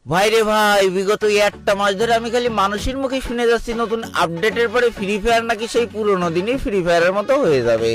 ভাই রে ভাই, বিগত একটা মাস ধরে আমি খালি মানুষের মুখে শুনে যাচ্ছি নতুন আপডেটের পরে ফ্রি ফায়ার নাকি সেই পুরোনো দিনের ফ্রি ফায়ারের মতো হয়ে যাবে।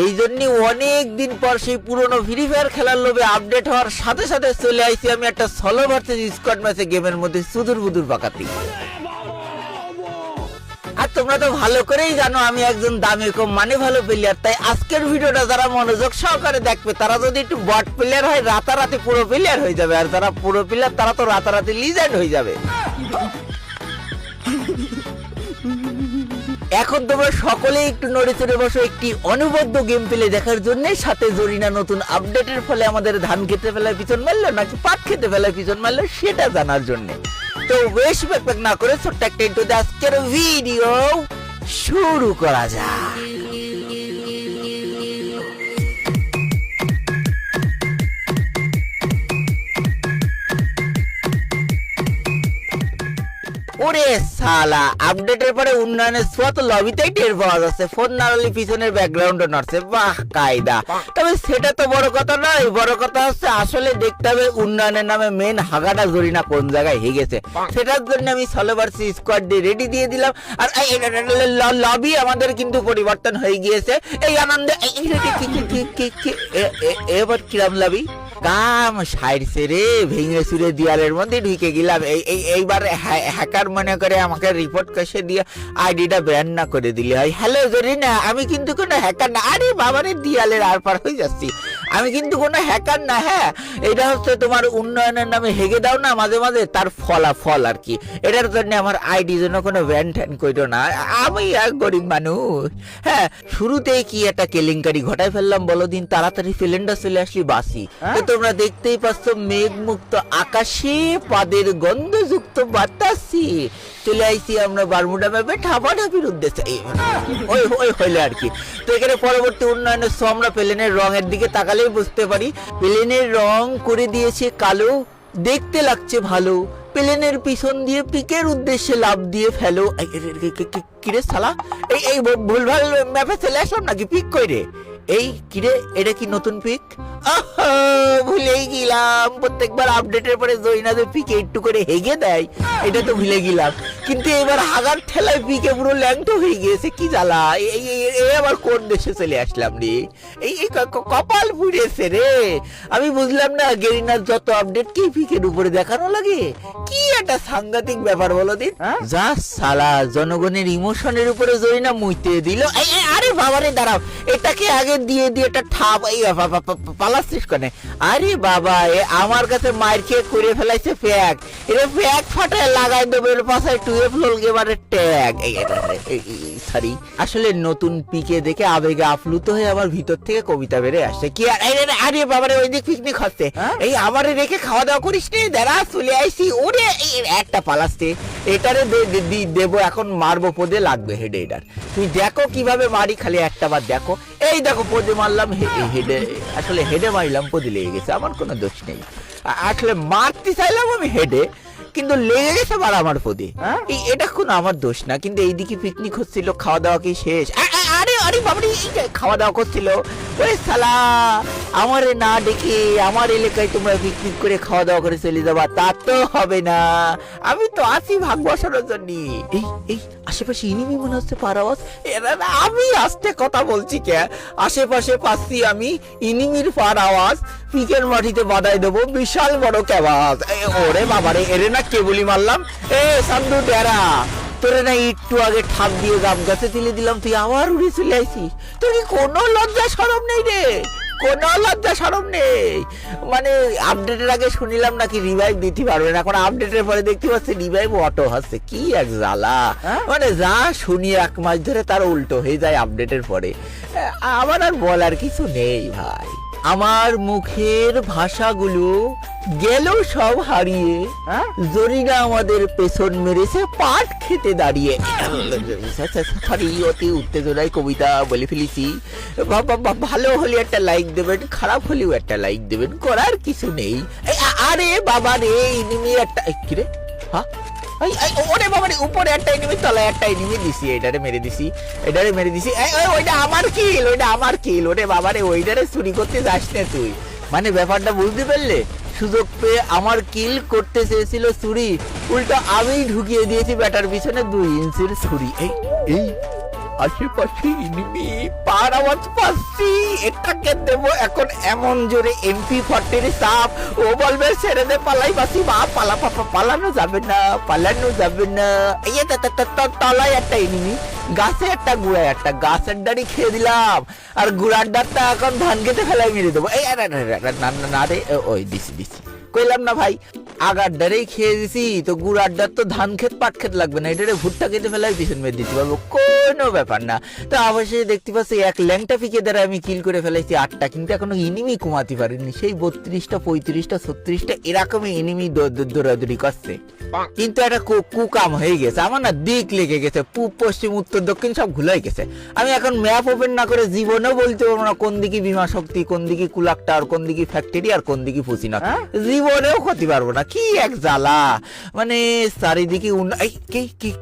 এই জন্য অনেক দিন পর সেই পুরোনো ফ্রি ফায়ার খেলার লোভে আপডেট হওয়ার সাথে সাথে চলে আইছি আমি একটা সলো ভার্সেস স্কোয়াড ম্যাচে গেমের মধ্যে সুদূর বুদুর পাকাতি। আর তোমরা তো ভালো করেই জানো আমি একজন দামি কম মানে ভালো প্লেয়ার, তাই আজকের ভিডিওটা যারা মনোযোগ সহকারে দেখবে তারা যদি একটু বট প্লেয়ার হয় রাতারাতি পুরো প্লেয়ার হয়ে যাবে, আর যারা পুরো প্লেয়ার তারা তো রাতারাতি লিজেন্ড হয়ে যাবে। এখন তোমরা সকলেই একটু নড়ে চড়ে বসো একটি অনবদ্য গেম প্লে দেখার জন্য, সাথে জরিনা নতুন আপডেটের ফলে আমাদের ধান খেতে ফেলায় পিছন মারলো নাকি পাট খেতে ফেলায় পিছন মারলো সেটা জানার জন্য। তো বেশ ব্যাকপ্যাক না করে ছোট্ট একটা ইন্ট্রো দিয়ে আজকের ভিডিও শুরু করা যাক। ওরে শালা, আপডেটের পরে উন্নয়নের ছোঁয়া তো লবিতেই টের পাওয়া যাচ্ছে, ফোন নাড়ালি পিছনের ব্যাকগ্রাউন্ডে নড়ছে, বাহ কায়দা। তবে সেটা তো বড় কথা নয়, বড় কথা হচ্ছে আসলে দেখতে হবে উন্নয়নের নামে মেন হাগাটা জরিনা কোন জায়গায় হেগেছে। সেটার জন্য আমি সলো ভার্সেস স্কোয়াড দিয়ে রেডি দিয়ে দিলাম। আর লবি আমাদের কিন্তু পরিবর্তন হয়ে গিয়েছে এই আনন্দে। এবার কিরাম লবি কাম সাইডছে রে, ভেঙে চুরে দেয়ালের মধ্যে ঢুকে গেলাম। এইবার হ্যাকার মনে করে আমাকে রিপোর্ট কষে দিয়ে আইডিটা ব্যান না করে দিলে হয়। হ্যালো জরিনা, আমি কিন্তু কোনো হ্যাকার না। আরে বাবারে, দিয়ালের আর পার হয়ে যাচ্ছি, আমি কিন্তু কোনো হ্যাকার না। হ্যাঁ, এটা হচ্ছে তোমার উন্নয়নের নামে হেগে দাও না মাঝে মাঝে, তার ফলাফল আর কি। এটার জন্য আমার আইডি জন্য কোনো ব্যান ট্যান করো না, আমি এক গরিব মানুষ। হ্যাঁ, শুরুতেই কি একটা কেলেঙ্কারি ঘটাই ফেললাম বলো দিন, তাড়াতাড়ি সিলিন্ডার চলে আসলি বাসি। তোমরা দেখতেই পাচ্ছ মেঘ মুক্ত আকাশে পাদের গন্ধযুক্ত বাতাসে চলে আইছি আমরা বারমুডা ম্যাপে ঠাপাঠাপির উদ্দেশ্যে। ওই ওই হইলে আর কি। তো এখানে পরবর্তী উন্নয়নের শো আমরা প্লেনের রঙের দিকে তাকালেই বুঝতে পারি, প্লেনের রং করে দিয়েছে কালো, দেখতে লাগছে ভালো। প্লেনের পিছন দিয়ে পিকের উদ্দেশ্যে লাভ দিয়ে ফেলো। কিরে শালা, এই ভুলভাল ম্যাপে চলে আসলাম নাকি? পিক কইরে এই কিরে, এটা কি নতুন পিক? ভুলেই গেলাম, প্রত্যেকবার আপডেটের পরে জরিনা যে পিকে একটু করে হেগে দেয় এটা তো ভুলে গেলাম। কিন্তু এবার হাগার ঠেলায় পিকে পুরো ল্যাংটো হয়ে গিয়েছে, কি জ্বালা। এই আবার কোন দেশে চলে আসলাম রে? এই কপাল পুড়েছে রে। আমি বুঝলাম না গেরিনার যত আপডেট কি পিকের উপরে দেখানো লাগে, কি একটা সাংঘাতিক ব্যাপার বলো দিন। যা শালা, জনগণের ইমোশনের উপরে জরিনা মুইতে দিল। আরে বাবারে দাঁড়াও, এটাকে আগে দিয়ে দিয়ে একটা ঠাপ পালাচ্ছিস কেন? আরে বাবা, আমার কাছে মার খেয়ে করে ফেলাইছে ফ্যাক। এটা ফ্যাক ফাটায় লাগাই দেবো এর পাশায় 12 লোল গেমারের ট্যাগ। সরি, আসলে নতুন পিকে দেখে আবেগে আপ্লুত হয়ে আমার ভিতর থেকে কবিতা বেড়ে আসছে। কি আরে বাবারে, ওই দিক পিকনিক হচ্ছে, এই আমারে রেখে খাওয়া দাওয়া করিস নি, দাঁড়া চলে আইসি। ওরে একটা পালাচ্ছে, এটারে দেবো এখন, মারবো পদে লাগবে হেডে। এটার তুই দেখো কিভাবে মারি, খালি একটা বার দেখো। এই দেখো পদে মারলাম, হেডে আসলে হেডে মারলাম, পদে লেগে গেছে, আমার কোনো দোষ নেই। আসলে মারতে চাইলাম আমি হেডে, কিন্তু লেগে গেছে বার আমার পদে। এটা কোনো আমার দোষ না। কিন্তু এইদিকে পিকনিক হচ্ছিল, খাওয়া দাওয়া কি শেষ? আরে আরে বাবারে, খাওয়া দাওয়া করছিল। ওই শালা, আমারে না ডেকে আমার এলাকায় তোমরা পিকনিক করে খাওয়া দাওয়া করে চলে যাবা, তা তো হবে না। আমি তো আছি ভাগ বসানোর জন্য। এই আশেপাশে ইনিমি মনে হচ্ছে পার আওয়াজ। আমি আস্তে কথা বলছি কে, আশেপাশে পাচ্ছি আমি ইনিমির পার আওয়াজ। পিকের মাটিতে বাধাই দেবো বিশাল বড় ক্যাবাজ। ওরে বাবারে, এরে না কেবলি মারলাম। সান্দু ডেরা, তোরে না একটু আগে ঠাপ দিয়ে গাম গাছে তুলে দিলাম, তুই আবার উড়ে চলে আইছিস। তোর কি কোনো লজ্জা শরম নেই রে? কোনো লজ্জা শরম নেই? মানে আপডেটের আগে শুনিলাম নাকি রিভাইভ দিতে পারবে না, এখন আপডেটের পরে দেখতে পাচ্ছি রিভাইভ অটো হচ্ছে। কি এক জ্বালা, মানে যা শুনি এক মাস ধরে তার উল্টো হয়ে যায় আপডেটের পরে। আমার আর বলার কিছু নেই ভাই। আমার মুখের ভাষাগুলো গেল সব হারিয়ে, জরিনা আমাদের পেছন মেরেছে পাট খেতে দাঁড়িয়ে। অতি উত্তেজনায় কবিতা বলে ফেলেছি। ভালো হলে একটা লাইক দেবেন, খারাপ হলেও একটা লাইক দেবেন, করার কিছু নেই। আরে বাবা রে, ইনিমি একটা কিরে, হ্যাঁ ওরে বাবারে, উপরে একটা এনিমি তলায় একটা এনিমি দিছি, এটারে মেরে দিছি। ওইটা আমার কিল, ওরে বাবারে, ওইটারে চুরি করতে যাস না তুই। মানে ব্যাপারটা বুঝতে পারলে? সুযোগ পেয়ে আমার কিল করতে চেয়েছিল চুরি, উল্টো আমি ঢুকিয়ে দিয়েছি ব্যাটার পিছনে 2 ইঞ্চির ছুরি। এই এই আশেপাশে ইনিমি পার আওয়াজ পাচ্ছি, এটাকে দেব এখন এমন জোরে MP40 চাপ, ও বলবে ছেড়ে দে পালাই বাসি, বা পালানো যাবে না, পালানো যাবে না। এই তলায় একটা ইনিমি, গাছে একটা, গুড়ায় একটা, গাছের ডাড়ি খেয়ে দিলাম, আর গুড়ার ডাড়টা এখন ধান খেতে ফেলাই মেরে দেবো। এই না রে, ওই দিছি কইলাম না ভাই, আগার ডারেই খেয়ে দিছি তো গুড়ার ডার তো ধান ক্ষেত পাট ক্ষেত লাগবে না, এটারে ভুট্টা কেটে ফেলাই পিছন মেরে দিতে পারবো, কোনো ব্যাপার না। তো অবশ্যই দেখতে পাচ্ছি এক ল্যাংটা পিকে দ্বারা আমি কিল করে ফেলাইছি 8টা, কিন্তু এখনো ইনিমি কমাতে পারিনি। সেই 32টা 35টা 36টা এরকমই ইনিমি দৌড়াদৌড়ি করছে, কিন্তু একটা কুকাম হয়ে গেছে আমার না, দিক লেগে গেছে, পূব পশ্চিম উত্তর দক্ষিণ সব ভুলাই গেছে। আমি এখন ম্যাপ ওপেন না করে জীবনেও বলতে পারবো না কোন দিকে বিমা শক্তি, কোন দিকে কুলাক টাওয়ার, কোন দিকে ফ্যাক্টরি আর কোন দিকে ফুসিনা, জীবনেও ক্ষতি পারবো না। কি এক জ্বালা, মানে চারিদিকে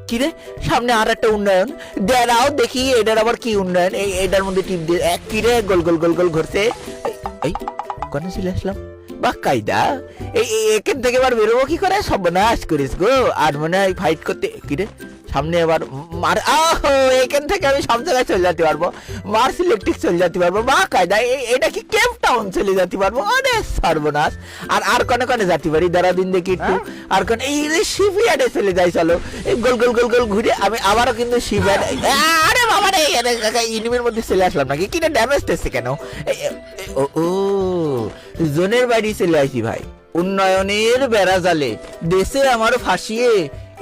কি রে, সামনে আর একটা উন্নয়ন, দাঁড়াও দেখি এটার আবার কি উন্নয়ন। এটার মধ্যে টিপ দিয়ে কি রে, গোল গোল গোল গোল ঘুরছে। এই কোনে চলে আসলাম বা কায়দা, এখান থেকে এবার বেরোবো কি করে, সর্বনাশ করিস গো। আর মনে হয় ফাইট করতে কি রে, সামনে আবার মার, এখান থেকে আমি সব জায়গায় চলে যেতে পারবো, মার্স ইলেকট্রিক চলে যেতে পারবো, বা কায়দা এটা কি কেপ টাউন চলে যেতে পারবো, আরে সর্বনাশ। আর কনে যেতে পারি, দাঁড়া দিন দেখি একটু, আর কোন এই শিপইয়ার্ডে চলে যাই, চলো এই গোল গোল গোল গোল ঘুরে আমি আবারও কিন্তু শিপইয়ার্ড। আরে বাবা রে, ইনিমির মধ্যে চলে আসলাম নাকি, কিনা ড্যামেজ দিচ্ছে কেন? ও জোনের বাড়ি চলে আসি ভাই, উন্নয়নের বেড়া জালে দেশে আমার ফাঁসিয়ে,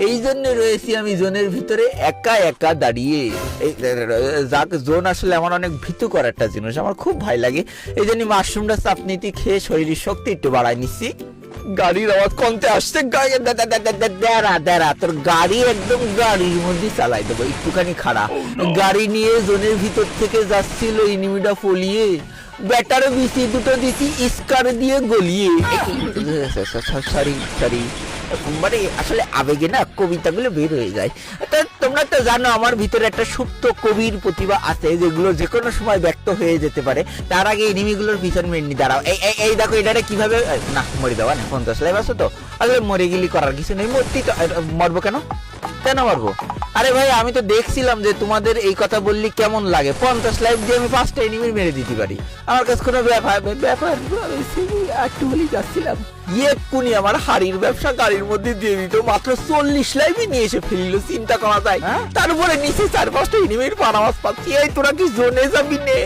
এই জন্য রয়েছি আমি জোনের ভিতরে একা একা দাঁড়িয়ে। যাক, জোন আসলে আমার অনেক ভীতু করা একটা জিনিস, আমার খুব ভয় লাগে, এই জন্য মাশরুমটা চাপনিতে খেয়ে শরীরের শক্তি একটু বাড়াই নিচ্ছি। গাড়ির আওয়াজ কমতে আসছে, দাঁড়া তোর গাড়ি একদম গাড়ির মধ্যে চালাই দেবো, একটুখানি খাড়া। গাড়ি নিয়ে জোনের ভিতর থেকে যাচ্ছিল ইনিমিটা ফলিয়ে, ব্যাটারও বিসি দুটো দিছি স্কার দিয়ে গলিয়ে। সরি মানে আসলে আবেগে না কবিতাগুলো বের হয়ে যায়। তোমরা তো জানো আমার ভিতরে একটা সুপ্ত কবির প্রতিভা আছে, যেগুলো যে কোনো সময় ব্যক্ত হয়ে যেতে পারে। তার আগে এনিমিগুলোর পিছন মেনে দাঁড়াও। এই দেখো এটা কিভাবে, না মরে দেওয়া না, 50 লাইভ আছে তো, আসলে মরে গেলি করার কিছু নেই, মরতেই তো। মরবো কেন মারবো? আরে ভাই আমি তো দেখছিলাম যে তোমাদের এই কথা বললি কেমন লাগে, 50 লাইভ দিয়ে আমি 5টা এনিমি মেরে দিতে পারি, আমার কাছে কোনো ব্যাপার একটু বলেই যাচ্ছিলাম। এক্ষুনি আমার হাড়ির ব্যবসা গাড়ির মধ্যে দিয়ে দিত, মাত্র 40 লাইভই নিয়ে এসে ফেললো, চিন্তা করা যায়। তারপরে নিচে 4-5টা এনিমির পানামাজ পাচ্ছি। এই তোরা কি জোনে যাবি নে?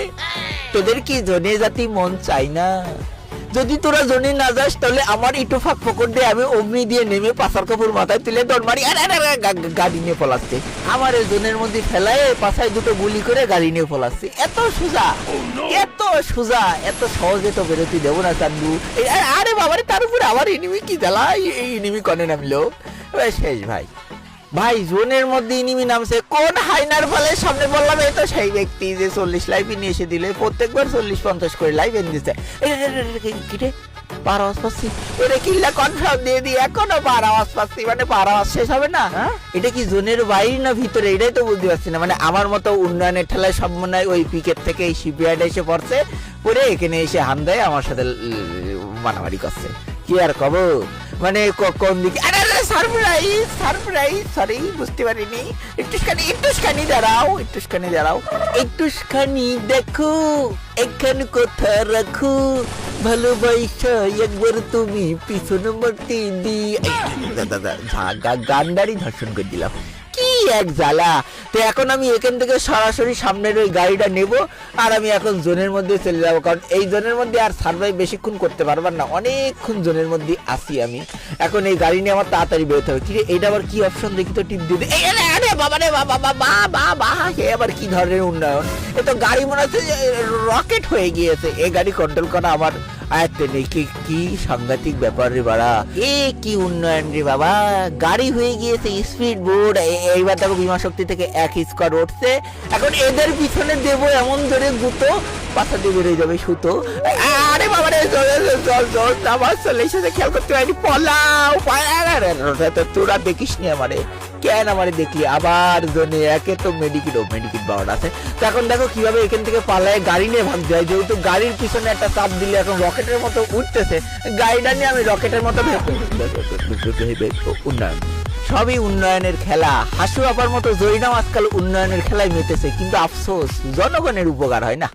তোদের কি জোনে যাতি মন চাই না? যদি তোরা জোনে না যাস তাহলে আমার ইটো ফাঁক পকড় দিয়ে আমি অগ্নি দিয়ে নেমে পাশার কাপড় মাথায় তুলে দৌড় মারি, গাড়ি নিয়ে পলাচ্ছে। আমার এই জোনের মধ্যে ফেলায় পাশায় দুটো গুলি করে গাড়ি নিয়ে পলাচ্ছে। এত সোজা, এত সহজে তো বেরোতে দেবো না চান্দু। আরে বাবারে, তার উপরে আবার এনিমি, কি জ্বালা, এই এনিমি কনে নামলো শেষ ভাই জোনের মধ্যে ইনিমি নামছে, কোন হাইনার ফলে সামনে বললাম এই তো সেই ব্যক্তি যে 40 লাইভ নিয়ে এসে দিলে, প্রত্যেকবার 40-50 করে লাইভ এনে দিচ্ছে। কিরে পার আওয়াজ পাচ্ছি, এটা কিল্লা কনফার্ম দিয়ে দিই, এখনো পার আওয়াজ পাচ্ছি, মানে পার আওয়াজ শেষ হবে না। এটা কি জোনের বাইরে না ভিতরে, এটাই তো বুঝতে পারছি না। মানে আমার মতো উন্নয়নের ঠেলায় সব মনে হয় ওই পিকেট থেকে এই শিপইয়ার্ডে এসে পড়ছে, পরে এখানে এসে হান দেয়, আমার সাথে মারামারি করছে। কি আর কব, মানে কোন দিকে, সারপ্রাইজ, সরি বুঝতে পারিনি। একটুখানি দাঁড়াও, একটুখানি দেখো এখানে কোথা রাখো, ভালোবাসা একবার তুমি পিছন মারতে দি। গান্ডারি ধর্ষণ করে দিলাম, কি এক জ্বালা। তো এখন আমি এখান থেকে সরাসরি সামনের ওই গাড়িটা নেব, আর আমি এখন জোনের মধ্যে চলে যাবো, কারণ এই জোনের মধ্যে আর সার্ভাইভ বেশিক্ষণ করতে পারবার না, অনেকক্ষণ জোনের মধ্যে আসি আমি। এখন এই গাড়ি নিয়ে আমার তাড়াতাড়ি বেরোতে হবে। কিরে এটা আবার কি অপশন দেখি তো, টিপ দিয়ে আবার কি ধরনের উন্নয়ন, এ তো গাড়ি মনে হচ্ছে রকেট হয়ে গিয়েছে। এই গাড়ি কন্ট্রোল করা আমার আয়ত্তে নেই। কি সাংঘাতিক ব্যাপার রে বাড়া, কি উন্নয়ন রে বাবা, গাড়ি হয়ে গিয়েছে স্পিড বোর্ড। এইবার দেখো বিমা শক্তি থেকে 1 স্কোয়ার উঠছে, এখন এদের পিছনে দেবো এমন ধরে গুতো, পাশা দিয়ে বেরোয় যাবে সুতো। আরে বাবা রে, জল আমার চলে এসেছে, খেয়াল করতে পারিনি, পলাও। তোরা দেখিস নি আমারে। কেন আমারে দেখলি আবার জোনে একে তো মেডিকেট পাওয়ার আছে। তো এখন দেখো কিভাবে এখান থেকে পালায় গাড়ি নিয়ে ভাগ যায়, যেহেতু গাড়ির পিছনে একটা চাপ দিলে এখন রকেটের মতো উঠতেছে, গাড়িটা নিয়ে আমি রকেটের মতো উন্নয়ন, সবই উন্নয়নের খেলা। হাসু আপার মতো জরিনাও আজকাল উন্নয়নের খেলায় মেতেছে, কিন্তু আফসোস জনগণের উপকার হয় না।